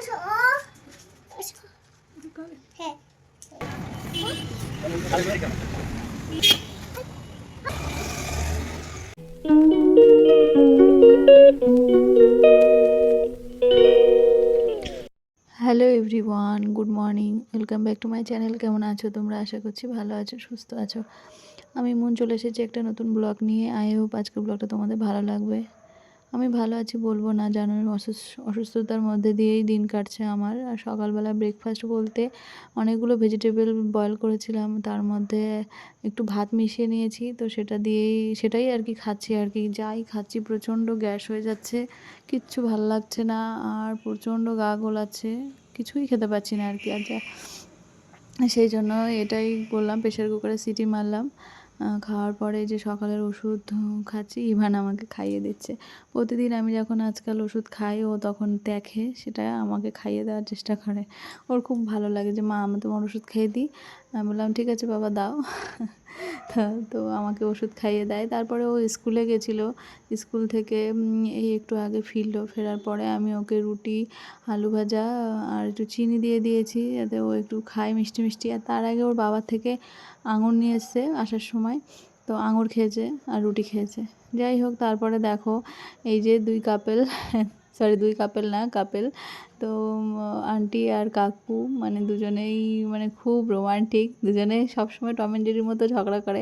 Hello everyone, good morning, welcome back to my channel. কেমন আছো তোমরা? আশা করছি ভালো আছো, সুস্থ আছো। আমি মন চলে এসেছি একটা নতুন ব্লগ নিয়ে। আই হোপ আজকের ব্লগটা তোমাদের ভালো লাগবে। আমি ভালো আছি বলবো না, জানো অসুস্থতার মধ্যে দিয়েই দিন কাটছে আমার। আর সকালবেলা ব্রেকফাস্ট বলতে অনেকগুলো ভেজিটেবল বয়েল করেছিলাম, তার মধ্যে একটু ভাত মিশিয়ে নিয়েছি, তো সেটাই আর কি খাচ্ছি। আর কি যাই খাচ্ছি প্রচণ্ড গ্যাস হয়ে যাচ্ছে, কিচ্ছু ভাল লাগছে না, আর প্রচণ্ড গা গোলাচ্ছে, কিছুই খেতে পাচ্ছি না আর কি। আর সেই জন্য এটাই করলাম, প্রেশার কুকারে সিটি মারলাম। খাওয়ার পরে যে সকালের ওষুধ খাচ্ছি, ইভান আমাকে খাইয়ে দিচ্ছে। প্রতিদিন আমি যখন আজকাল ওষুধ খাই, ও তখন দেখে সেটা আমাকে খাইয়ে দেওয়ার চেষ্টা করে। ওর খুব ভালো লাগে যে মা আমি তোমার ওষুধ খেয়ে দিই। আমি বললাম ঠিক আছে বাবা দাও। তো আমাকে ওষুধ খাইয়ে দেয়। তারপরে ও স্কুলে গেছিলো, স্কুল থেকে এই একটু আগে ফিরলো। ফেরার পরে আমি ওকে রুটি, আলু ভাজা আর একটু চিনি দিয়ে দিয়েছি, যাতে ও একটু খায় মিষ্টি মিষ্টি। আর তার আগে ওর বাবার থেকে আঙুর নিয়ে এসছে আসার সময়, তো আঙুর খেয়েছে আর রুটি খেয়েছে। যাই হোক, তারপরে দেখো এই যে দুই কাপেল না কাপেল, তো আন্টি আর কাকু মানে দুজনেই মানে খুব রোমান্টিক। দুজনে সবসময় টম অ্যান্ড জেরির মতো ঝগড়া করে,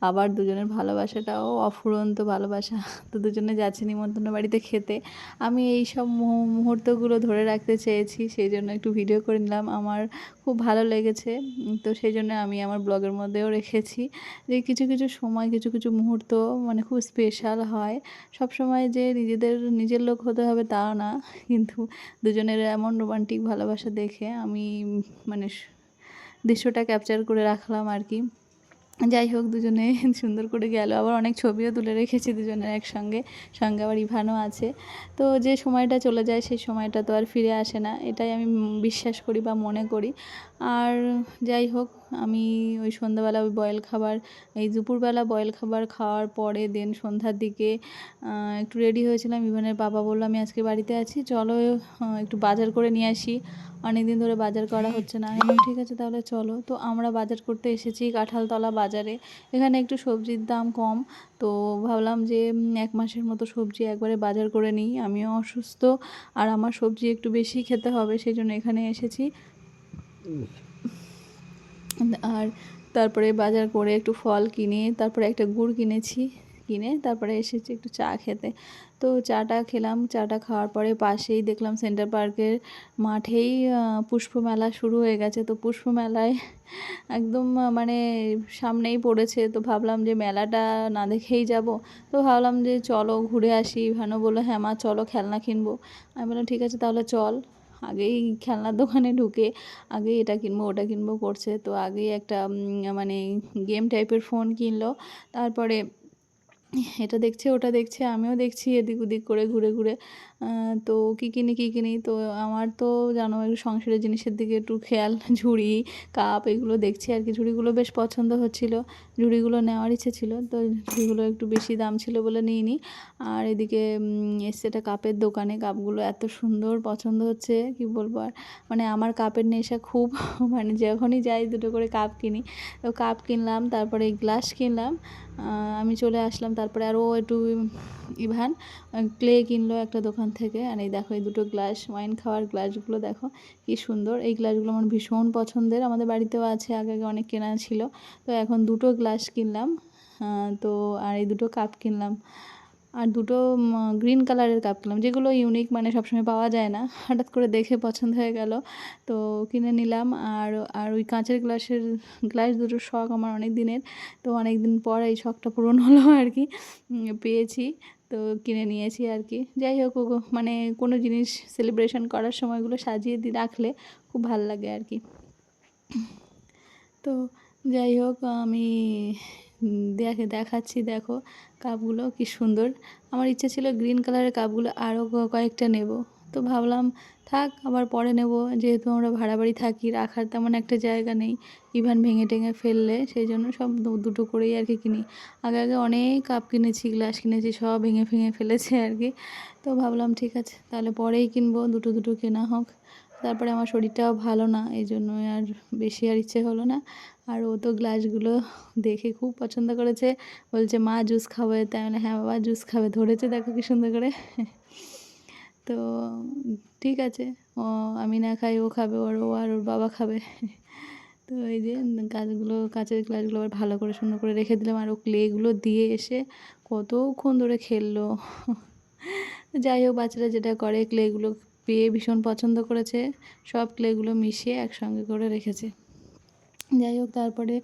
আবার দুজনের ভালোবাসাটাও অফুরন্ত ভালোবাসা। তো দুজনে যাচ্ছে নিমন্ত্রণ বাড়িতে খেতে। আমি এই সব মুহূর্তগুলো ধরে রাখতে চেয়েছি, সেই জন্য একটু ভিডিও করে নিলাম। আমার খুব ভালো লেগেছে, তো সেই জন্য আমি আমার ব্লগের মধ্যেও রেখেছি যে কিছু কিছু সময় কিছু কিছু মুহূর্ত মানে খুব স্পেশাল হয়। সব সময় যে নিজের লোক হতে হবে তা না, কিন্তু দুজনের এমন রোমান্টিক ভালোবাসা দেখে আমি মানে দৃশ্যটা ক্যাপচার করে রাখলাম আর কি। যাই হোক, দুজনে সুন্দর করে গেল, আবার অনেক ছবিও তুলে রেখেছি দুজনের একসঙ্গে, সঙ্গে আবার ইভানও আছে। তো যে সময়টা চলে যায় সেই সময়টা তো আর ফিরে আসে না, এটাই আমি বিশ্বাস করি বা মনে করি। আর যাই হোক, আমি ওই সন্ধ্যাবেলা ওই বয়েল খাবার, এই দুপুরবেলা বয়েল খাবার খাওয়ার পরে দেন সন্ধ্যার দিকে একটু রেডি হয়েছিলাম। ইভানের বাবা বললো আমি আজকে বাড়িতে আছি, চলো একটু বাজার করে নিয়ে আসি, অনেক দিন ধরে বাজার করা হচ্ছে না। আমি বললাম ঠিক আছে তাহলে চলো। তো আমরা বাজার করতে এসেছি কাঁঠালতলা বাজারে। এখানে একটু সবজির দাম কম, তো ভাবলাম যে 1 মাসের মতো সবজি একবারে বাজার করে নিই। আমিও অসুস্থ, আর আমার সবজি একটু বেশি খেতে হবে, সেই জন্য এখানে এসেছি। আর তারপরে বাজার করে একটু ফল কিনে তারপরে একটা গুড় কিনে তারপরে এসেছি একটু চা খেতে। তো চাটা খেলাম, চাটা খাওয়ার পরে পাশেই দেখলাম সেন্টার পার্কের মাঠেই পুষ্পমেলা শুরু হয়ে গেছে। তো পুষ্পমেলায় একদম মানে সামনেই পড়েছে, তো ভাবলাম যে মেলাটা না দেখেই যাব। তো ভাবলাম যে চলো ঘুরে আসি। ভানু বললো হ্যাঁ মা চলো খেলনা কিনবো। আমি বললাম ঠিক আছে তাহলে চল। আগেই খেলনার দোকানে ঢুকে আগেই এটা কিনবো ওটা কিনবো করছে, তো আগেই একটা মানে গেম টাইপের ফোন কিনলো। তারপরে এটা দেখছে ওটা দেখছে, আমিও দেখছি এদিক ওদিক করে ঘুরে ঘুরে। তো কী কিনি, তো আমার তো জানো একটু সংসারের জিনিসের দিকে একটু খেয়াল। ঝুড়ি, কাপ এগুলো দেখছি আর কি। ঝুড়িগুলো বেশ পছন্দ হচ্ছিলো, ঝুড়িগুলো নেওয়ার ইচ্ছে ছিল, তো ঝুড়িগুলো একটু বেশি দাম ছিল বলে নিইনি। আর এদিকে এসছে এটা কাপের দোকানে, কাপগুলো এত সুন্দর পছন্দ হচ্ছে কি বলবো। আর মানে আমার কাপের নেশা খুব। মানে যখনই যাই দুটো করে কাপ কিনি। তো কাপ কিনলাম, তারপরে গ্লাস কিনলাম। আমি চলে আসলাম। তারপরে আরও একটু ইভান ক্লে কিনলো একটা দোকান থেকে। আর এই দেখো এই দুটো গ্লাস, ওয়াইন খাওয়ার গ্লাসগুলো দেখো কি সুন্দর। এই গ্লাসগুলো আমার ভীষণ পছন্দের, আমাদের বাড়িতেও আছে, আগে আগে অনেক কেনা ছিল। তো এখন দুটো গ্লাস কিনলাম। তো আর এই দুটো কাপ কিনলাম, আর দুটো গ্রিন কালারের কাপ কিনলাম, যেগুলো ইউনিক মানে সবসময় পাওয়া যায় না, হঠাৎ করে দেখে পছন্দ হয়ে গেল, তো কিনে নিলাম। আর আর ওই কাঁচের গ্লাস দুটোর শখ আমার অনেক দিনের, তো অনেক দিন পর এই শখটা পূরণ হলো আর কি, পেয়েছি, তো কিনে নিয়েছি আর কি। যাই হোক, মানে কোনো জিনিস সেলিব্রেশন করার সময়গুলো সাজিয়ে রাখলে খুব ভাল লাগে আর কি। তো যাই হোক, আমি দেখাচ্ছি দেখো কাপগুলো কি সুন্দর। আমার ইচ্ছে ছিল গ্রিন কালারের কাপগুলো আরও কয়েকটা নেব, তো ভাবলাম থাক আবার পরে নেব, যেহেতু আমরা ভাড়া বাড়ি থাকি, রাখার তেমন একটা জায়গা নেই, ইভেন ভেঙে টেঙে ফেললে, সেই জন্য সব দুটো করেই আর কি কিনি। আগে আগে অনেক কাপ কিনেছি, গ্লাস কিনেছি, সব ভেঙে ফেলেছে আর কি। তো ভাবলাম ঠিক আছে তাহলে পরেই কিনবো, দুটো কেনা হোক। তারপরে আমার শরীরটাও ভালো না, এই জন্যই আর বেশি আর ইচ্ছে হলো না। আর ও তো গ্লাসগুলো দেখে খুব পছন্দ করেছে, বলছে মা জুস খাবে, তাই আমি বললাম হ্যাঁ বাবা জুস খাবে, ধরেছে দেখো কি সুন্দর করে। তো ঠিক আছে, ও আমি না খাই ও খাবে, ও আর ওর বাবা খাবে। তো এই যে কাঁচের গ্লাসগুলো আবার ভালো করে সুন্দর করে রেখে দিলাম, আর ও ক্লেগুলো দিয়ে এসে কতক্ষণ ধরে খেললো। যাই হোক, বাচ্চারা যেটা করে, ক্লেগুলো পেয়ে ভীষণ পছন্দ করেছে, সব ক্লেগুলো মিশিয়ে একসঙ্গে করে রেখেছে। যাই হোক, তারপরে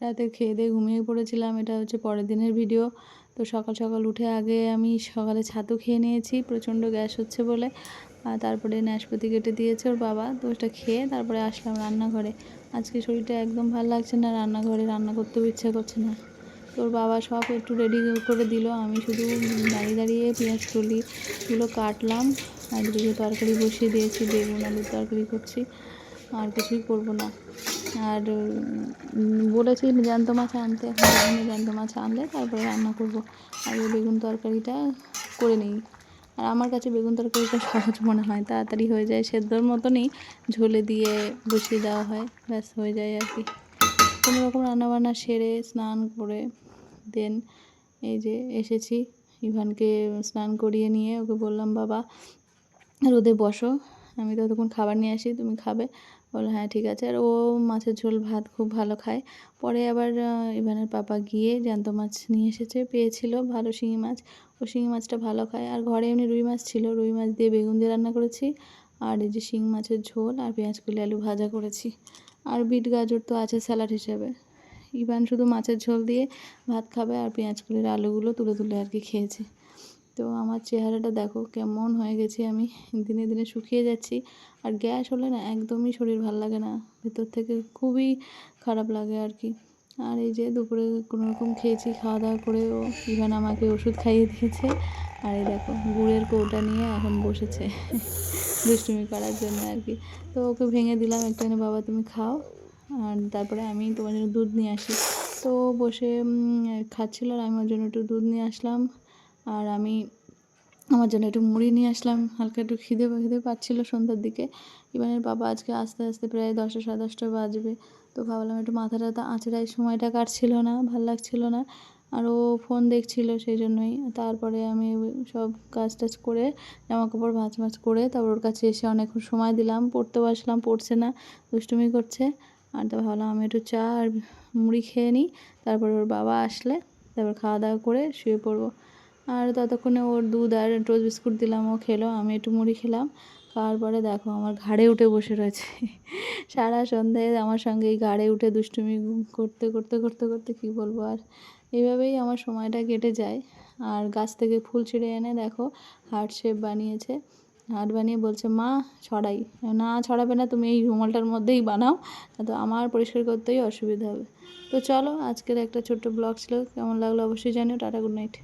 রাতে খেয়ে দিয়ে ঘুমিয়ে পড়েছিলাম। এটা হচ্ছে পরের দিনের ভিডিও। তো সকাল সকাল উঠে আগে আমি সকালে ছাতু খেয়ে নিয়েছি, প্রচণ্ড গ্যাস হচ্ছে বলে। আর তারপরে নাশপাতি কেটে দিয়েছে ওর বাবা, তো ওটা খেয়ে তারপরে আসলাম রান্নাঘরে। আজকে শরীরটা একদম ভালো লাগছে না, রান্নাঘরে রান্না করতেও ইচ্ছা করছে না। তোর বাবা সব একটু রেডি করে দিল, আমি শুধু দাঁড়িয়ে দাঁড়িয়ে পেঁয়াজ কলিগুলো কাটলাম। আর এদিকে তরকারি বসিয়ে দিয়েছি, বেগুন আলুর তরকারি করছি, আর কিছুই করব না। আর বলেছি জ্যান্ত মাছ আনতে, এখন যাইনি, জ্যান্ত মাছ আনলে তারপরে রান্না করব। আগে বেগুন তরকারিটা করে নিই। আর আমার কাছে বেগুন তরকারিটা সহজ মনে হয়, তাড়াতাড়ি হয়ে যায়, সেদ্ধর মতনই, ঝোলে দিয়ে বসিয়ে দেওয়া হয়, ব্যাস হয়ে যায় আর কি। কোনো রকম রান্নাবান্না সেরে স্নান করে দেন এই যে এসেছি। ইভানকে স্নান করিয়ে নিয়ে ওকে বললাম বাবা রোদে বসো, আমি ততক্ষণ খাবার নিয়ে আসি, তুমি খাবে। বললো হ্যাঁ ঠিক আছে। আর ও মাছের ঝোল ভাত খুব ভালো খায়। পরে আবার ইভানের পাপা গিয়ে জ্যান্ত মাছ নিয়ে এসেছে, পেয়েছিল ভালো শিঙি মাছ, ও শিঙি মাছটা ভালো খায়। আর ঘরে এমনি রুই মাছ ছিল, রুই মাছ দিয়ে বেগুন দিয়ে রান্না করেছি। আর এই যে শিঙি মাছের ঝোল আর পেঁয়াজ কলি আলু ভাজা করেছি। আর বিট গাজর তো আছে স্যালাড হিসেবে। ইভান শুধু মাছের ঝোল দিয়ে ভাত খাবে, আর পেঁয়াজ কলির আলুগুলো তুলে তুলে আর কি খেয়েছে। তো আমার চেহারাটা দেখো কেমন হয়ে গেছি, আমি দিনে দিনে শুকিয়ে যাচ্ছি। আর গ্যাস হলে না একদমই শরীর ভালো লাগে না, ভেতর থেকে খুবই খারাপ লাগে আর কি। আর এই যে দুপুরে কোনো রকম খেয়েছি, খাওয়া দাওয়া করেও ইভান আমাকে ওষুধ খাইয়ে দিয়েছে। আর এই দেখো গুড়ের কৌটা নিয়ে এখন বসেছে দুষ্টুমি করার জন্য আর কি। তো ওকে ভেঙে দিলাম একটুখানি, বাবা তুমি খাও, আর তারপরে আমি তোমার জন্য দুধ নিয়ে আসি। তো বসে খাচ্ছিল, আর আমি ওর জন্য একটু দুধ নিয়ে আসলাম। আর আমি আমার জন্য একটু মুড়ি নিয়ে আসলাম, হালকা একটু খিদে পাচ্ছিলো সন্ধ্যার দিকে। ইভানের বাবা আজকে আস্তে আস্তে প্রায় 10টা সাড়ে 10টা বাজবে। তো ভাবলাম একটু মাথা টাথা আঁচড়াই, সময়টা কাটছিল না, ভালো লাগছিল না। আর ও ফোন দেখছিল, সেই জন্যই। তারপরে আমি সব কাজ টাজ করে জামা কাপড় ভাঁজ করে তারপর ওর কাছে এসে অনেকক্ষণ সময় দিলাম, পড়তে বসলাম, পড়ছে না, দুষ্টুমি করছে। আর তো ভাবলাম আমি একটু চা আর মুড়ি খেয়ে নিই, তারপর ওর বাবা আসলে তারপর খাওয়া দাওয়া করে শুয়ে পড়বো। আর ততক্ষণে ওর দুধ আর টোস্ট বিস্কুট দিলাম, ও খেলো, আমি একটু মুড়ি খেলাম। খাওয়ার পরে দেখো আমার ঘাড়ে উঠে বসে রয়েছে সারা সন্ধ্যায় আমার সঙ্গে এই ঘাড়ে উঠে দুষ্টুমি করতে করতে করতে করতে কী বলবো আর। এইভাবেই আমার সময়টা কেটে যায়। আর গাছ থেকে ফুল ছিঁড়ে এনে দেখো হার্ট শেপ বানিয়েছে, হার্ট বানিয়ে বলছে মা ছড়াই, না ছড়াবে না, তুমি এই রুমালটার মধ্যেই বানাও, তো আমার পরিষ্কার করতেই অসুবিধা হবে। তো চলো, আজকের একটা ছোট্ট ব্লগ ছিল, কেমন লাগলো অবশ্যই জানিও। Tata, good night.